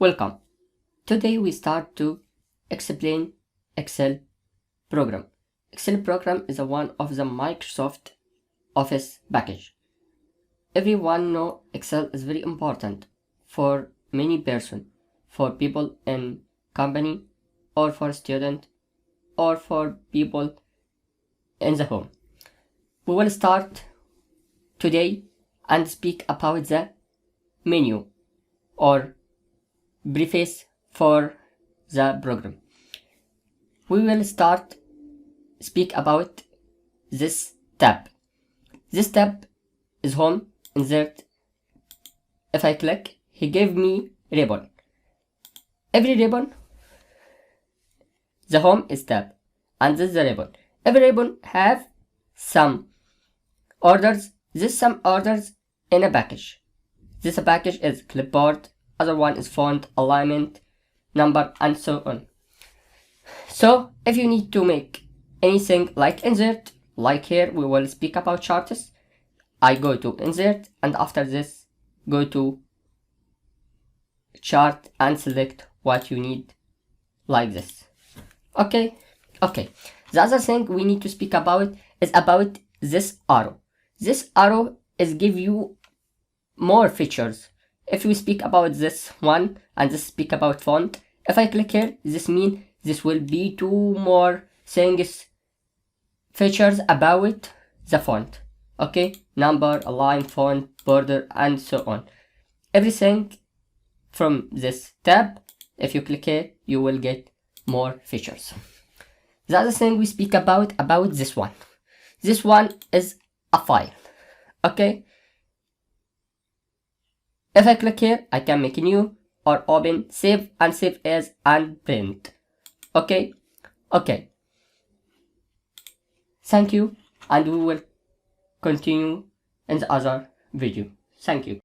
Welcome. Today we start to explain Excel program. Excel program is one of the Microsoft Office package. Everyone know Excel is very important for many person, for people in company or for student or for people in the home. We will start today and speak about the menu or preface for the program. We will speak about this tab. This tab is home, insert. If I click, he gave me ribbon. Every ribbon, the home is tab, and this is the ribbon. Every ribbon have some orders. This some orders in a package. This package is clipboard. Other one is font, alignment, number, and so on. So if you need to make anything like insert, like here we will speak about charts, I go to insert and after this go to chart and select what you need like this. Okay. The other thing we need to speak about is about this arrow. This arrow is give you more features. If we speak about this one and this speak about font, if I click here, this means this will be two more things, features about the font. Okay, number, align, font, border, and so on. Everything from this tab, if you click here, you will get more features. The other thing we speak about this one. This one is a file. Okay. If I click here, I can make a new or open, save and save as and print. Okay. Thank you, and we will continue in the other video. Thank you.